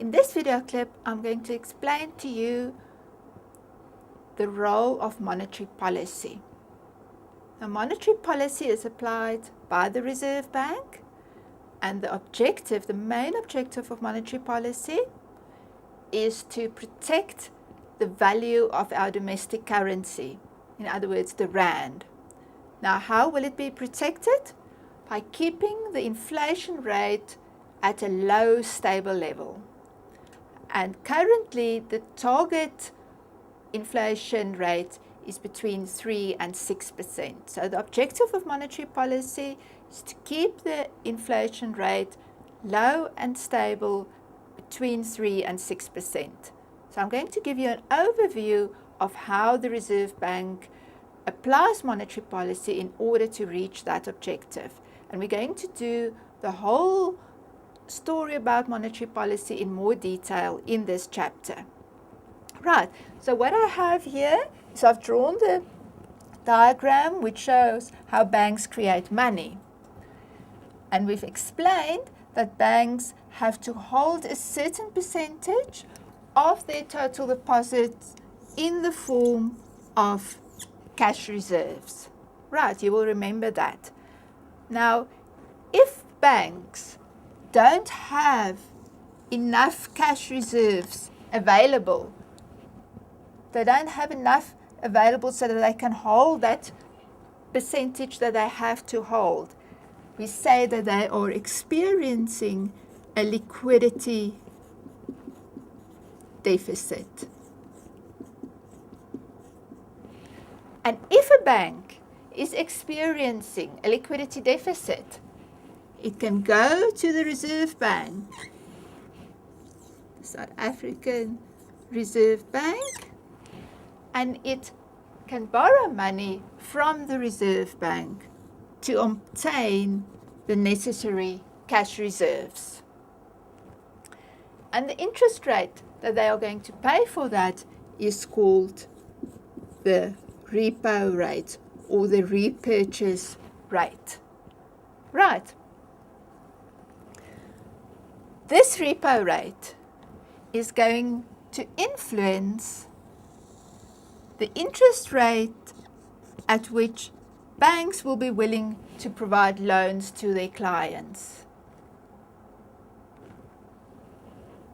In this video clip, I'm going to explain to you the role of monetary policy. Now, monetary policy is applied by the Reserve Bank, and the main objective of monetary policy is to protect the value of our domestic currency, in other words, the rand. Now, how will it be protected? By keeping the inflation rate at a low, stable level. And currently, the target inflation rate is between 3 and 6%. So the objective of monetary policy is to keep the inflation rate low and stable between 3 and 6%. So I'm going to give you an overview of how the Reserve Bank applies monetary policy in order to reach that objective. And we're going to do the whole story about monetary policy in more detail in this chapter. Right, so what I have here is I've drawn the diagram which shows how banks create money. And we've explained that banks have to hold a certain percentage of their total deposits in the form of cash reserves. Right, you will remember that. Now, if banks don't have enough cash reserves available, they don't have enough available so that they can hold that percentage that they have to hold, we say that they are experiencing a liquidity deficit. And if a bank is experiencing a liquidity deficit, it can go to the Reserve Bank, the South African Reserve Bank, and it can borrow money from the Reserve Bank to obtain the necessary cash reserves. And the interest rate that they are going to pay for that is called the repo rate or the repurchase rate. Right. This repo rate is going to influence the interest rate at which banks will be willing to provide loans to their clients.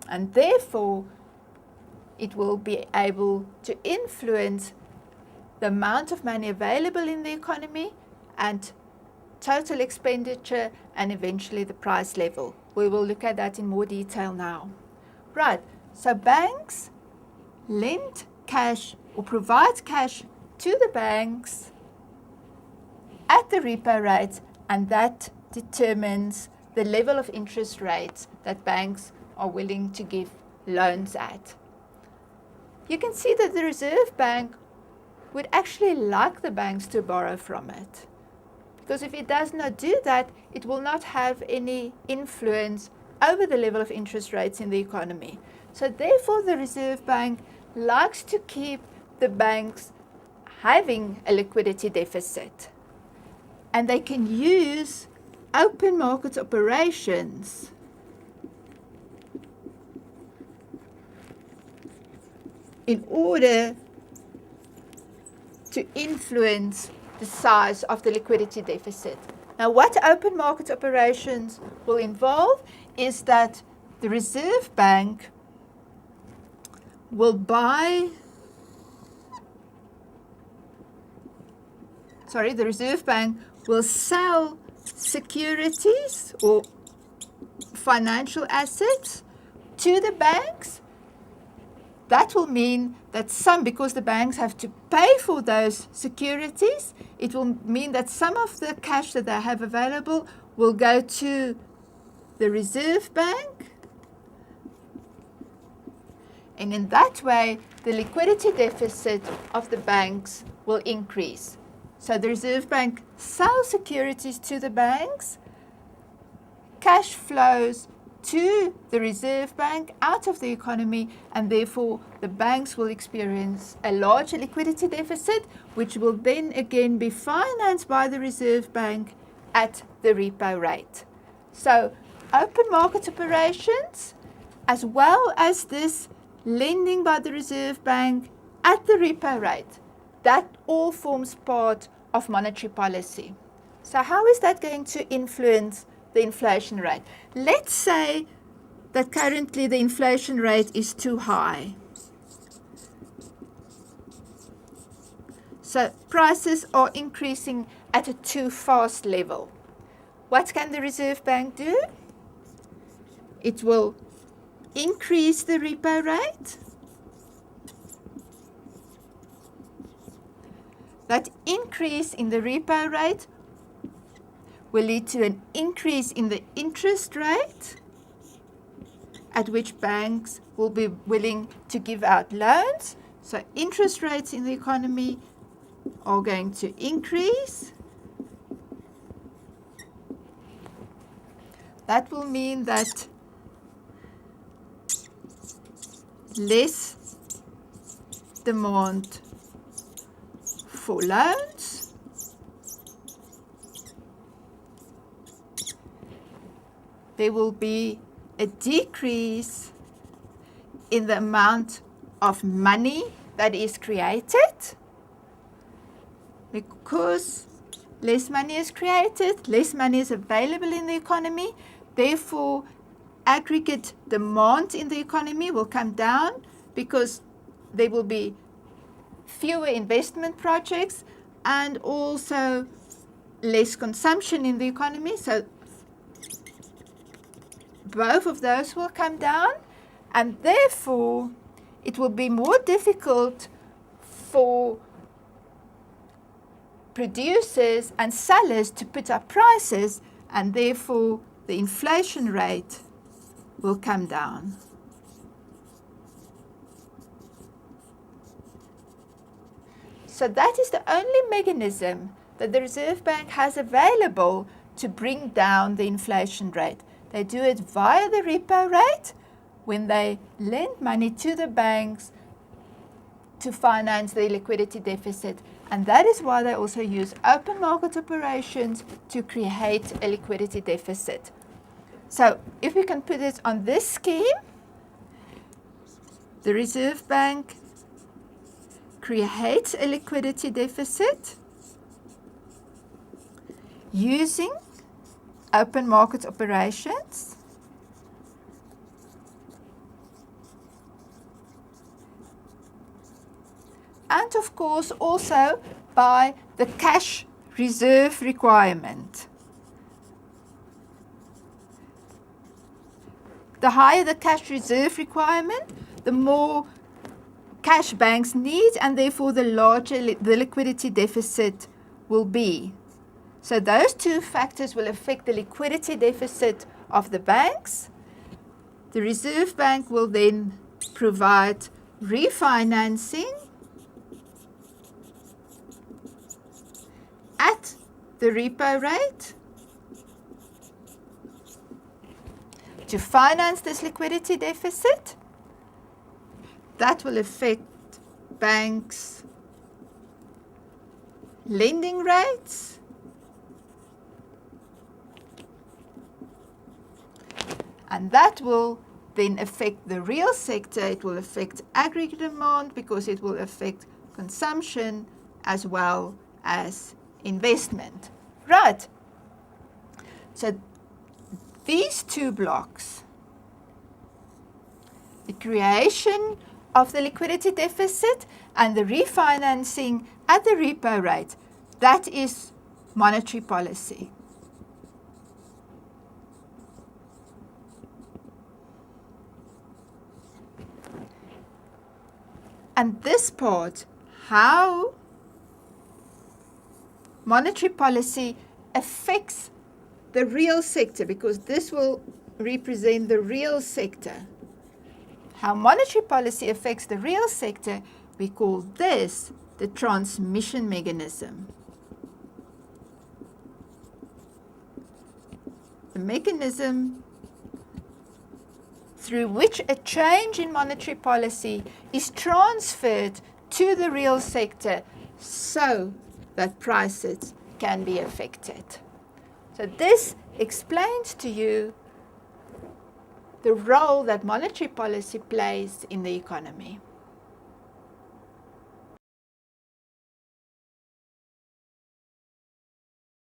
And therefore, it will be able to influence the amount of money available in the economy and total expenditure and eventually the price level. We will look at that in more detail now. Right, so banks lend cash or provide cash to the banks at the repo rate, and that determines the level of interest rates that banks are willing to give loans at. You can see that the Reserve Bank would actually like the banks to borrow from it, because if it does not do that, it will not have any influence over the level of interest rates in the economy. So therefore, the Reserve Bank likes to keep the banks having a liquidity deficit. And they can use open market operations in order to influence the size of the liquidity deficit. Now, what open market operations will involve is that the Reserve Bank will the Reserve Bank will sell securities or financial assets to the banks. That will mean that because the banks have to pay for those securities, it will mean that some of the cash that they have available will go to the Reserve Bank. And in that way, the liquidity deficit of the banks will increase. So the Reserve Bank sells securities to the banks, cash flows to the Reserve Bank out of the economy, and therefore the banks will experience a larger liquidity deficit, which will then again be financed by the Reserve Bank at the repo rate. So open market operations as well as this lending by the Reserve Bank at the repo rate. That all forms part of monetary policy. So how is that going to influence the inflation rate? Let's say that currently the inflation rate is too high. So prices are increasing at a too fast level. What can the Reserve Bank do? It will increase the repo rate. That increase in the repo rate will lead to an increase in the interest rate at which banks will be willing to give out loans. So interest rates in the economy are going to increase. That will mean that less demand for loans. There will be a decrease in the amount of money that is created, because less money is created, less money is available in the economy, therefore aggregate demand in the economy will come down because there will be fewer investment projects and also less consumption in the economy. So both of those will come down, and therefore it will be more difficult for producers and sellers to put up prices, and therefore the inflation rate will come down. So that is the only mechanism that the Reserve Bank has available to bring down the inflation rate. They do it via the repo rate when they lend money to the banks to finance the liquidity deficit. And that is why they also use open market operations to create a liquidity deficit. So if we can put it on this scheme, the Reserve Bank creates a liquidity deficit using open market operations. And of course also by the cash reserve requirement. The higher the cash reserve requirement, the more cash banks need, and therefore the larger the liquidity deficit will be. So those two factors will affect the liquidity deficit of the banks. The Reserve Bank will then provide refinancing at the repo rate to finance this liquidity deficit. That will affect banks' lending rates. And that will then affect the real sector. It will affect aggregate demand because it will affect consumption as well as investment. Right. So these two blocks, the creation of the liquidity deficit and the refinancing at the repo rate, that is monetary policy. And this part, how monetary policy affects the real sector, because this will represent the real sector. How monetary policy affects the real sector, we call this the transmission mechanism. The mechanism through which a change in monetary policy is transferred to the real sector so that prices can be affected. So this explains to you the role that monetary policy plays in the economy.